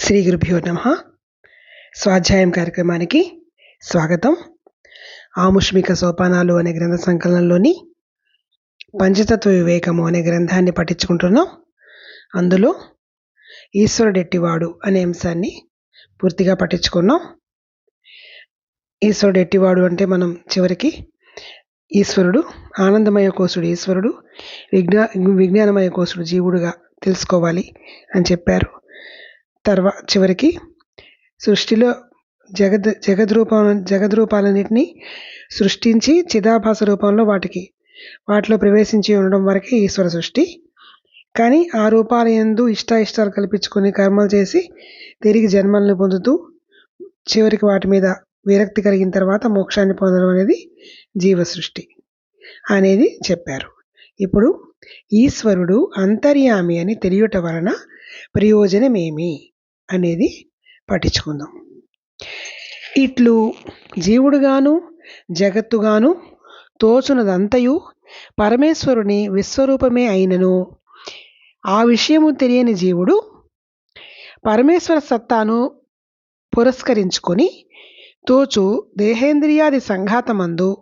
శ్రీ గురుభ్యో నమః. స్వాధ్యాయం కార్యక్రమానికి స్వాగతం. ఆముష్మిక సోపానాలు అనే గ్రంథ సంకలనంలోని పంచతత్వ వివేకము అనే గ్రంథాన్ని పఠించుకుంటున్నాం. అందులో ఈశ్వరుడు ఎట్టివాడు అనే అంశాన్ని పూర్తిగా పఠించుకున్నాం. ఈశ్వరుడు ఎట్టివాడు అంటే మనం చివరికి ఈశ్వరుడు ఆనందమయ కోశుడు ఈశ్వరుడు, విజ్ఞానమయ కోశుడు జీవుడుగా తెలుసుకోవాలి అని చెప్పారు. చివరికి సృష్టిలో జగద్రూపాలన్నింటినీ సృష్టించి చిదాభాస రూపంలో వాటిలో ప్రవేశించి ఉండడం వరకే ఈశ్వర సృష్టి. కానీ ఆ రూపాల యందు ఇష్టాయిష్టాలు కల్పించుకొని కర్మలు చేసి తిరిగి జన్మలను పొందుతూ చివరికి వాటి మీద విరక్తి కలిగిన తర్వాత మోక్షాన్ని పొందడం అనేది జీవ సృష్టి అనేది చెప్పారు. ఇప్పుడు ఈశ్వరుడు అంతర్యామి అని తెలియట వలన ప్రయోజనమేమి అనేది పఠించుకుందాం. ఇట్లు జీవుడుగాను జగత్తుగాను తోచునదంతయు పరమేశ్వరుని విశ్వరూపమే అయినను ఆ విషయము తెలియని జీవుడు పరమేశ్వర సత్తాను పురస్కరించుకొని తోచు దేహేంద్రియాది సంఘాతమందు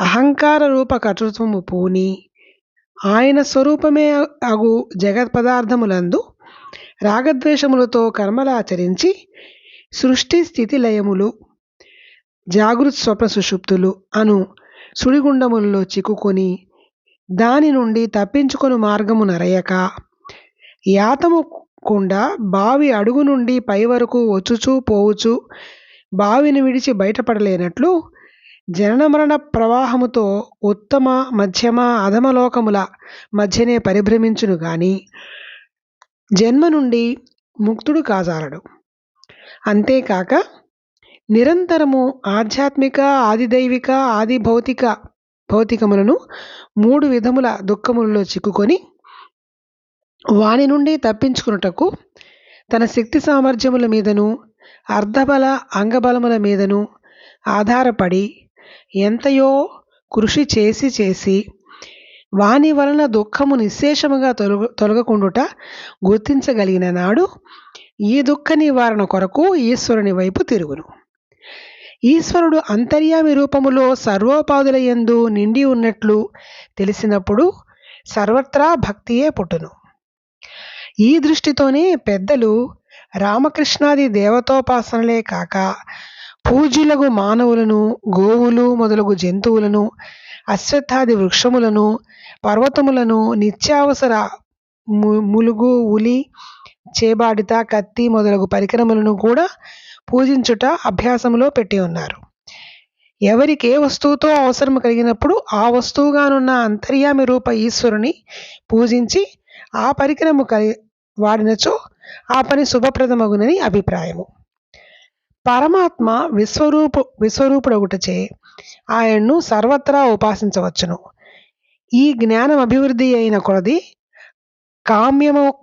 అహంకార రూప కర్తృత్వము పూని ఆయన స్వరూపమే అగు జగత్ పదార్థములందు రాగద్వేషములతో కర్మలాచరించి సృష్టి స్థితి లయములు జాగృత్ స్వప్న సుషుప్తులు అను సుడిగుండములలో చిక్కుకొని దాని నుండి తప్పించుకొని మార్గము నరయక యాతము కుండా బావి అడుగు నుండి పై వరకు వచ్చుచూ పోవుచు బావిని విడిచి బయటపడలేనట్లు జనన మరణ ప్రవాహముతో ఉత్తమ మధ్యమ అధమలోకముల మధ్యనే పరిభ్రమించును గాని జన్మ నుండి ముక్తుడు కాజాలడు. అంతేకాక నిరంతరము ఆధ్యాత్మిక, ఆదిదైవిక, ఆది భౌతికములను 3 విధముల దుఃఖములలో చిక్కుకొని వాని నుండి తప్పించుకున్నటకు తన శక్తి సామర్థ్యముల మీదను అర్ధబల అంగబలముల మీదను ఆధారపడి ఎంతయో కృషి చేసి వాని వలన దుఃఖము నిశ్శేషముగా తొలగకుండుట గుర్తించగలిగిన నాడు ఈ దుఃఖ నివారణ కొరకు ఈశ్వరుని వైపు తిరుగును. ఈశ్వరుడు అంతర్యామి రూపములో సర్వోపాధుల యందు నిండి ఉన్నట్లు తెలిసినప్పుడు సర్వత్రా భక్తియే పుట్టును. ఈ దృష్టితోనే పెద్దలు రామకృష్ణాది దేవతోపాసనలే కాక పూజ్యులగు మానవులను, గోవులు మొదలగు జంతువులను, అశ్వత్థాది వృక్షములను, పర్వతములను, నిత్యావసర ములుగు, ఉలి, చేబాడిత, కత్తి మొదలగు పరికరములను కూడా పూజించుట అభ్యాసములో పెట్టి ఉన్నారు. ఎవరికి ఏ వస్తువుతో అవసరం కలిగినప్పుడు ఆ వస్తువుగానున్న అంతర్యామి రూప ఈశ్వరుని పూజించి ఆ పరికరము వాడినచో ఆ పని శుభప్రదమగునని అభిప్రాయము. పరమాత్మ విశ్వరూపుడగుటచే ఆయన్ను సర్వత్రా ఉపాసించవచ్చును. ఈ జ్ఞానం అభివృద్ధి అయిన కొలది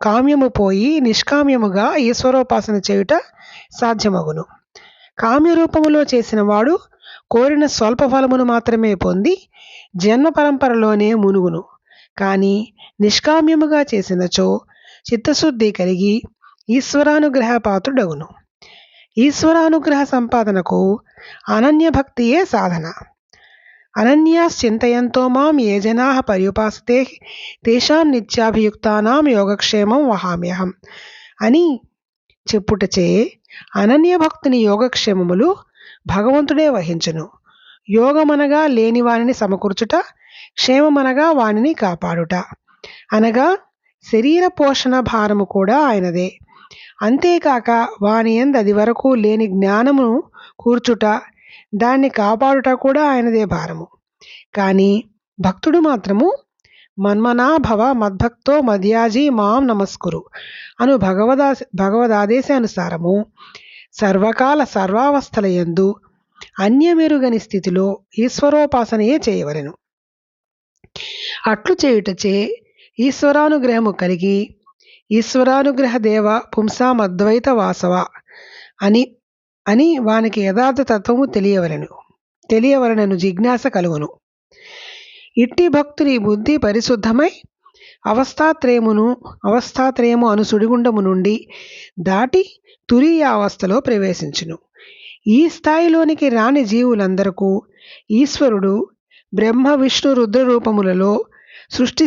కామ్యము పోయి నిష్కామ్యముగా ఈశ్వరోపాసన చేయుట సాధ్యమగును. కామ్యరూపములో చేసిన వాడు కోరిన స్వల్ప ఫలమును మాత్రమే పొంది జన్మ పరంపరలోనే మునుగును. కానీ నిష్కామ్యముగా చేసినచో చిత్తశుద్ధి కలిగి ఈశ్వరానుగ్రహ పాత్రుడగును. ఈశ్వరానుగ్రహ సంపాదనకు అనన్య భక్తియే సాధన. అనన్యాశ్చింతయంతో మాం ఏ జనాః పర్యుపాసతే తేషాం నిత్యాభియుక్తానాం యోగక్షేమం వహామ్యహం అని చెప్పుటచే అనన్య భక్తుని యోగక్షేమములు భగవంతుడే వహించును. యోగమనగా లేని వానిని సమకూర్చుట, క్షేమమనగా వానిని కాపాడుట అనగా శరీర పోషణ భారము కూడా ఆయనదే. అంతేకాక వాని యందు అది వరకు లేని జ్ఞానమును కూర్చుట, దాన్ని కాపాడుట కూడా ఆయనదే భారము. కానీ భక్తుడు మాత్రము మన్మనా భవ మద్భక్తో మద్యాజీ మాం నమస్కురు అను భగవదాదేశానుసారము సర్వకాల సర్వావస్థల యందు అన్యమెరుగని స్థితిలో ఈశ్వరోపాసనయే చేయవలెను. అట్లు చేయుటచే ఈశ్వరానుగ్రహము కలిగి ఈశ్వరానుగ్రహ దేవ పుంసామద్వైత వాసవ అని వానికి యథార్థ తత్వము తెలియవలనను జిజ్ఞాస కలుగును. ఇట్టి భక్తుని బుద్ధి పరిశుద్ధమై అవస్థాత్రయము అను సుడిగుండము నుండి దాటి తురీయ అవస్థలో ప్రవేశించును. ఈ స్థాయిలోనికి రాని జీవులందరకు ఈశ్వరుడు బ్రహ్మ విష్ణు రుద్ర రూపములలో సృష్టి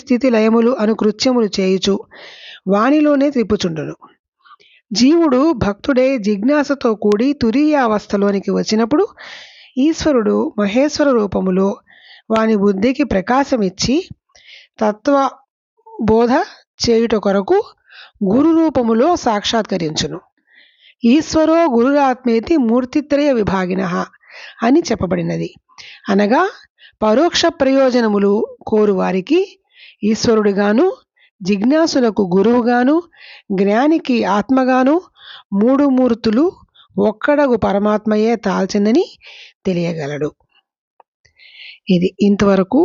స్థితి లయములు అను కృత్యములు చేయుచు వానిలోనే త్రిప్పుచుండును. జీవుడు భక్తుడే జిజ్ఞాసతో కూడి తురీయ అవస్థలోనికి వచ్చినప్పుడు ఈశ్వరుడు మహేశ్వర రూపములో వాని బుద్ధికి ప్రకాశమిచ్చి తత్వ బోధ చేయుట కొరకు గురు రూపములో సాక్షాత్కరించును. ఈశ్వరో గురురాత్మేతి మూర్తిత్రయ విభాగినః అని చెప్పబడినది. అనగా పరోక్ష ప్రయోజనములు కోరువారికి ఈశ్వరుడిగాను, జిజ్ఞాసులకు గురువుగాను, జ్ఞానికి ఆత్మగాను మూడు మూర్తులు ఒక్కడగు పరమాత్మయే తాల్చిందని తెలియగలడు. ఇది ఇంతవరకు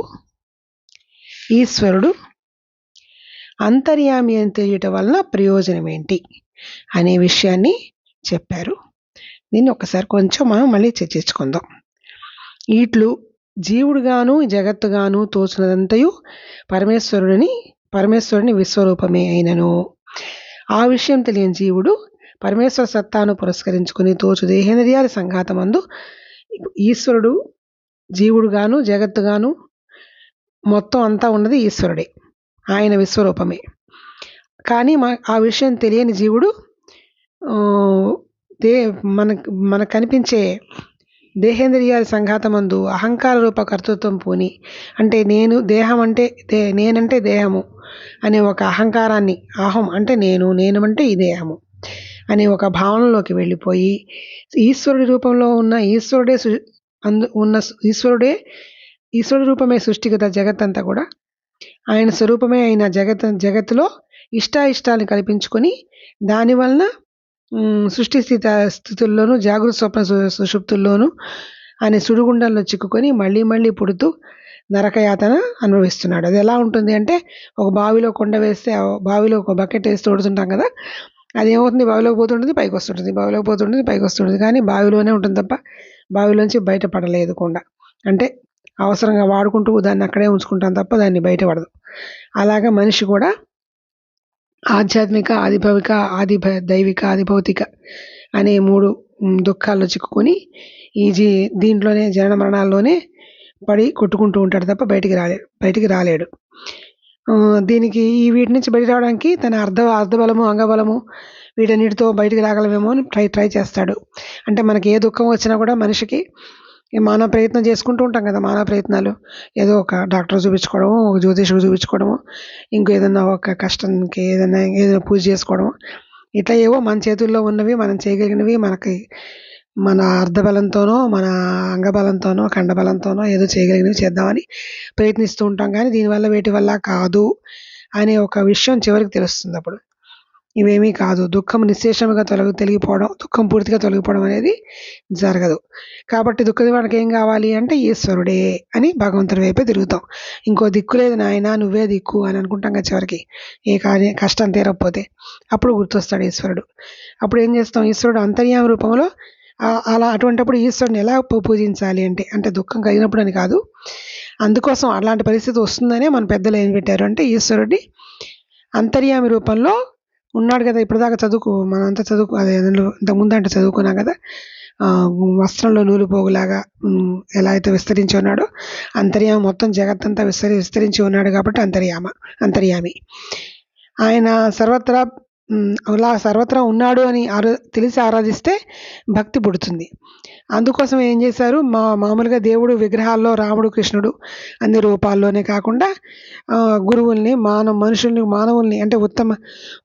ఈశ్వరుడు అంతర్యామి అని తెలియటం వలన ప్రయోజనం ఏంటి అనే విషయాన్ని చెప్పారు. దీన్ని ఒకసారి కొంచెం మనం మళ్ళీ చర్చించుకుందాం. ఇట్లు జీవుడుగాను జగత్తుగాను తోచునదంతయు పరమేశ్వరుని విశ్వరూపమే అయినను ఆ విషయం తెలియని జీవుడు పరమేశ్వర సత్తాను పురస్కరించుకుని తోచు దేహేంద్రియాల సంఘాతమందు ఈశ్వరుడు జీవుడుగాను జగత్తుగాను మొత్తం అంతా ఉన్నది ఈశ్వరుడే, ఆయన విశ్వరూపమే. కానీ ఆ విషయం తెలియని జీవుడు మనకు కనిపించే దేహేంద్రియాల సంఘాతమందు అహంకార రూప కర్తృత్వం పూని, అంటే నేనంటే దేహము అనే ఒక అహంకారాన్ని, అహం అంటే నేను అంటే ఈ దేహము అనే ఒక భావనలోకి వెళ్ళిపోయి ఈశ్వరుడి రూపంలో ఉన్న ఈశ్వరుడి రూపమే సృష్టిగత జగత్తంతా కూడా ఆయన స్వరూపమే అయిన జగత్తులో ఇష్టాయిష్టాలను కల్పించుకొని దానివలన సృష్టి స్థితుల్లోనూ జాగృత స్వప్న సుషుప్తుల్లోనూ అనే సుడిగుండంలో చిక్కుకొని మళ్ళీ మళ్ళీ పుడుతూ నరకయాతన అనుభవిస్తున్నాడు. అది ఎలా ఉంటుంది అంటే, ఒక బావిలో కొండ వేస్తే బావిలో ఒక బకెట్ వేసి తోడుతుంటాం కదా, అది ఏమవుతుంది, బావిలోకి పోతుంటుంది పైకి వస్తుంటుంది, బావిలోకి పోతుంటుంది పైకి వస్తుంటుంది, కానీ బావిలోనే ఉంటుంది తప్ప బావిలోంచి బయటపడలేదు కొండ. అంటే అవసరంగా వాడుకుంటూ దాన్ని అక్కడే ఉంచుకుంటాం తప్ప దాన్ని బయటపడదు. అలాగా మనిషి కూడా ఆధ్యాత్మిక, ఆదిభవిక, దైవిక, ఆదిభౌతిక అనే మూడు దుఃఖాల్లో చిక్కుకొని దీంట్లోనే జనన మరణాల్లోనే పడి కొట్టుకుంటూ ఉంటాడు తప్ప బయటికి రాలేడు. దీనికి వీటి నుంచి బయట రావడానికి తన అర్ధబలము, అంగబలము వీటన్నిటితో బయటికి రాగలమేమో అని ట్రై చేస్తాడు. అంటే మనకి ఏ దుఃఖం వచ్చినా కూడా మనిషికి మానవ ప్రయత్నం చేసుకుంటూ ఉంటాం కదా, మానవ ప్రయత్నాలు ఏదో ఒక డాక్టర్ చూపించుకోవడము, ఒక జ్యోతిషుడు చూపించుకోవడము, ఇంకో ఏదైనా ఒక కష్టానికి ఏదైనా పూజ చేసుకోవడము, ఇట్లా ఏవో మన చేతుల్లో ఉన్నవి మనం చేయగలిగినవి మనకి మన అర్ధబలంతోనో మన అంగబలంతోనో ఖండబలంతోనో ఏదో చేయగలిగినవి చేద్దామని ప్రయత్నిస్తూ ఉంటాం. కానీ దీనివల్ల వేటి వల్ల కాదు అనే ఒక విషయం చివరికి తెలుస్తుంది. అప్పుడు ఇవేమీ కాదు, దుఃఖం నిశ్శేషంగా తొలగిపోవడం, దుఃఖం పూర్తిగా తొలగిపోవడం అనేది జరగదు. కాబట్టి దుఃఖ నివారణకి ఏం కావాలి అంటే ఈశ్వరుడే అని భగవంతుడి వైపే తిరుగుతాం. ఇంకో దిక్కు లేదు నాయన, నువ్వే దిక్కు అని అనుకుంటాం కదా చివరికి, ఏ కష్టం తీరకపోతే అప్పుడు గుర్తొస్తాడు ఈశ్వరుడు. అప్పుడు ఏం చేస్తాం, ఈశ్వరుడు అంతర్యామి రూపంలో అటువంటిప్పుడు ఈశ్వరుని ఎలా పూజించాలి అంటే దుఃఖం కలిగినప్పుడు అని కాదు, అందుకోసం అలాంటి పరిస్థితి వస్తుందనే మన పెద్దలు ఏం పెట్టారు అంటే ఈశ్వరుడిని అంతర్యామి రూపంలో ఉన్నాడు కదా. ఇప్పటిదాకా మనంతా అదే ఇంతకుముందు అంటే చదువుకున్నాం కదా, వస్త్రంలో నూలు పోగులాగా ఎలా అయితే విస్తరించి ఉన్నాడో అంతర్యామి మొత్తం జగత్తంతా విస్తరించి ఉన్నాడు కాబట్టి అంతర్యామి. ఆయన సర్వత్రా ఉన్నాడు అని తెలిసి ఆరాధిస్తే భక్తి పుడుతుంది. అందుకోసం ఏం చేశారు, మామూలుగా దేవుడు విగ్రహాల్లో రాముడు, కృష్ణుడు అన్ని రూపాల్లోనే కాకుండా గురువుల్ని, మానవుల్ని అంటే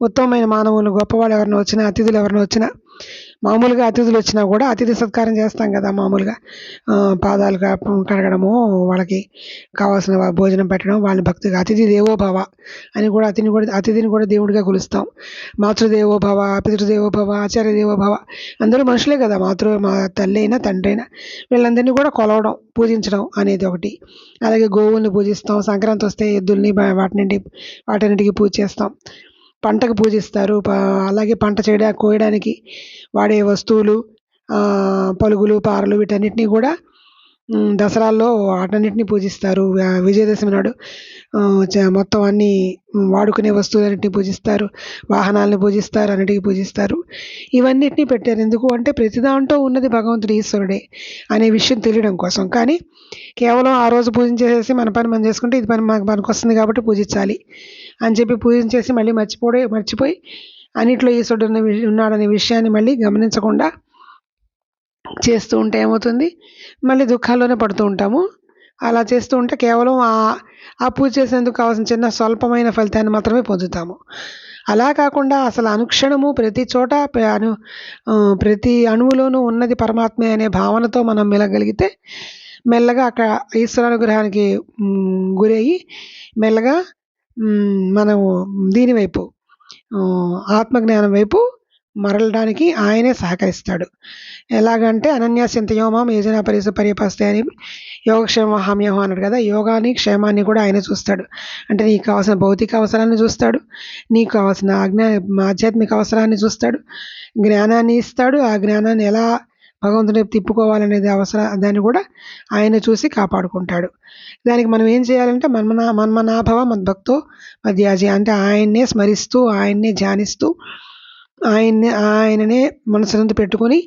ఉత్తమమైన మానవులు, గొప్పవాళ్ళు ఎవరైనా వచ్చినా, అతిథులు ఎవరైనా వచ్చినా, మామూలుగా అతిథులు వచ్చినా కూడా అతిథి సత్కారం చేస్తాం కదా, మామూలుగా పాదాలు కడగడము, వాళ్ళకి కావాల్సిన భోజనం పెట్టడం, వాళ్ళని భక్తిగా అతిథి దేవోభవ అని కూడా అతిథిని కూడా దేవుడిగా కొలుస్తాం. మాతృదేవోభవ, పితృదేవోభవ, ఆచార్య దేవోభవ, అందరూ మనుషులే కదా, మా తల్లి అయినా తండ్రి అయినా వీళ్ళందరినీ కూడా కొలవడం, పూజించడం అనేది ఒకటి. అలాగే గోవుల్ని పూజిస్తాం, సంక్రాంతి వస్తే ఎద్దుల్ని వాటన్నిటికీ పూజ చేస్తాం. పంటకు పూజిస్తారు, అలాగే పంట కోయడానికి వాడే వస్తువులు, పలుగులు, పారలు వీటన్నిటినీ కూడా దసరాల్లో వాటన్నిటిని పూజిస్తారు. విజయదశమి నాడు మొత్తం అన్నీ వాడుకునే వస్తువులన్నిటిని పూజిస్తారు. వాహనాలను పూజిస్తారు. అన్నిటికీ పూజిస్తారు. ఇవన్నిటిని పెట్టారు. ఎందుకు అంటే ప్రతి దాంట్లో ఉన్నది భగవంతుడు ఈశ్వరుడే అనే విషయం తెలియడం కోసం. కానీ కేవలం ఆ రోజు పూజించేసేసి మన పని మనం చేసుకుంటే ఇది పని మనకు పనికొస్తుంది కాబట్టి పూజించాలి అని చెప్పి పూజించేసి మళ్ళీ మర్చిపోయి అన్నిట్లో ఈశ్వరుడు ఉన్నాడనే విషయాన్ని మళ్ళీ గమనించకుండా చేస్తూ ఉంటే ఏమవుతుంది, మళ్ళీ దుఃఖాల్లోనే పడుతూ ఉంటాము. అలా చేస్తూ ఉంటే కేవలం ఆ పూజ చేసేందుకు కావాల్సిన చిన్న స్వల్పమైన ఫలితాన్ని మాత్రమే పొందుతాము. అలా కాకుండా అసలు అనుక్షణము ప్రతి చోట ప్రతి అణువులోనూ ఉన్నది పరమాత్మే అనే భావనతో మనం మెలగలిగితే మెల్లగా అక్కడ ఈశ్వరానుగ్రహానికి గురయ్యి మెల్లగా మనం దీని వైపు ఆత్మజ్ఞానం వైపు మరలడానికి ఆయనే సహకరిస్తాడు. ఎలాగంటే అనన్యాస్యంతయో మాం యోజన పర్యపస్తే అని యోగక్షేమ హామ్యహం అన్నాడు కదా. యోగాన్ని క్షేమాన్ని కూడా ఆయనే చూస్తాడు. అంటే నీకు కావాల్సిన భౌతిక అవసరాన్ని చూస్తాడు, నీకు కావాల్సిన ఆధ్యాత్మిక అవసరాన్ని చూస్తాడు, జ్ఞానాన్ని ఇస్తాడు. ఆ జ్ఞానాన్ని ఎలా భగవంతుని తిప్పుకోవాలనేది దాన్ని కూడా ఆయన చూసి కాపాడుకుంటాడు. దానికి మనం ఏం చేయాలంటే మన్మనాభవ మద్భక్తో మధ్యాజి, అంటే ఆయన్నే స్మరిస్తూ ఆయన్నే ధ్యానిస్తూ ఆయననే మనసునందు పెట్టుకొని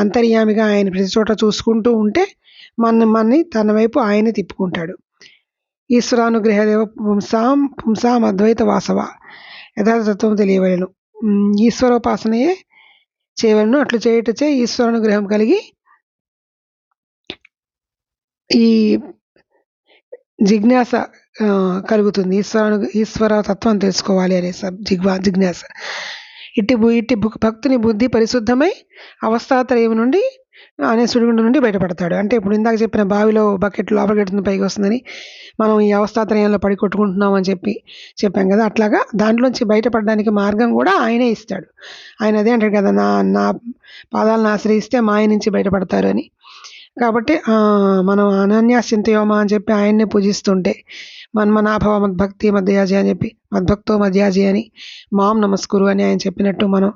అంతర్యామిగా ఆయన ప్రతి చోట చూసుకుంటూ ఉంటే మనని తన వైపు ఆయనే తిప్పుకుంటాడు. ఈశ్వరానుగ్రహదేవ పుంసాం అద్వైత వాసవ యథార్థత్వం తెలియవలను. ఈశ్వరోపాసనయే చేయవలను. అట్లు చేయుటచే ఈశ్వరానుగ్రహం కలిగి ఈ జిజ్ఞాస కలుగుతుంది. ఈశ్వర తత్వం తెలుసుకోవాలి అనే జిజ్ఞాస. ఇట్టి భక్తుని బుద్ధి పరిశుద్ధమై అవస్థాత్రయం నుండి అనే సుడిగుండు నుండి బయటపడతాడు. అంటే ఇప్పుడు ఇందాక చెప్పిన బావిలో బకెట్ లోపలికి పైకి వస్తుందని మనం ఈ అవస్థాత్రయంలో పడి కొట్టుకుంటున్నాం అని చెప్పాం కదా. అట్లాగా దాంట్లోంచి బయటపడడానికి మార్గం కూడా ఆయనే ఇస్తాడు. ఆయన అదే అంటాడు కదా, నా పాదాలను ఆశ్రయిస్తే మాయ నుంచి బయటపడతారు అని. కాబట్టి మనం అనన్యాస్యంతయోమ అని చెప్పి ఆయన్నే పూజిస్తుంటే మన్మనాభవ మద్భక్తి మధ్యాజి అని చెప్పి మద్భక్తో మధ్యాజి అని మాం నమస్కురు అని ఆయన చెప్పినట్టు మనం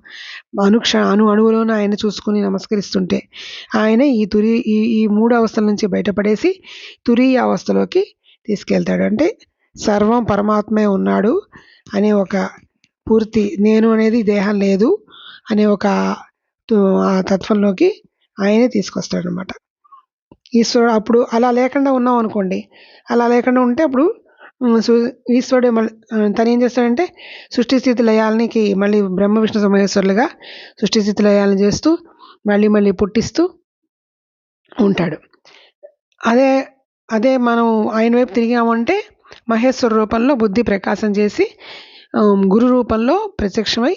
అణువులోనూ ఆయన చూసుకుని నమస్కరిస్తుంటే ఆయన ఈ మూడు అవస్థల నుంచి బయటపడేసి తురీయ అవస్థలోకి తీసుకెళ్తాడు. అంటే సర్వం పరమాత్మే ఉన్నాడు అనే ఒక పూర్తి నేను అనేది దేహం లేదు అనే ఒక ఆ తత్వంలోకి ఆయనే తీసుకొస్తాడు అనమాట. ఈశ్వరుడు అప్పుడు అలా లేకుండా ఉన్నాం అనుకోండి, అలా లేకుండా ఉంటే అప్పుడు ఈశ్వరుడే మళ్ళీ తను ఏం చేస్తాడంటే సృష్టి స్థితి లయాలనికి మళ్ళీ బ్రహ్మ విష్ణు మహేశ్వరులుగా సృష్టి స్థితి లయాలను చేస్తూ మళ్ళీ పుట్టిస్తూ ఉంటాడు. అదే మనం ఆయన వైపు తిరిగామంటే మహేశ్వర రూపంలో బుద్ధి ప్రకాశం చేసి గురు రూపంలో ప్రత్యక్షమై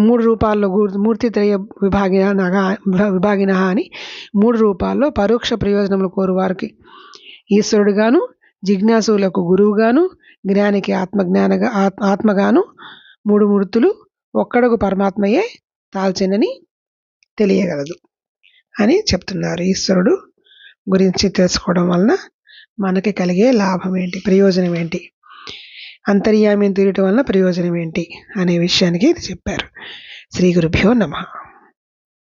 3 రూపాల్లో మూర్తిత్రయ విభాగిన అని 3 రూపాల్లో పరోక్ష ప్రయోజనములు కోరు వారికి ఈశ్వరుడుగాను, జిజ్ఞాసులకు గురువుగాను, జ్ఞానికి ఆత్మగాను 3 మూర్తులు ఒక్కడగు పరమాత్మయే తాల్చెనని తెలియగలదు అని చెప్తున్నారు. ఈశ్వరుడు గురించి తెలుసుకోవడం వలన మనకి కలిగే లాభం ఏంటి, ప్రయోజనం ఏంటి, అంతర్యామిని తీరటం వలన ప్రయోజనం ఏంటి అనే విషయానికి ఇది చెప్పారు. శ్రీ గురుభ్యో నమః.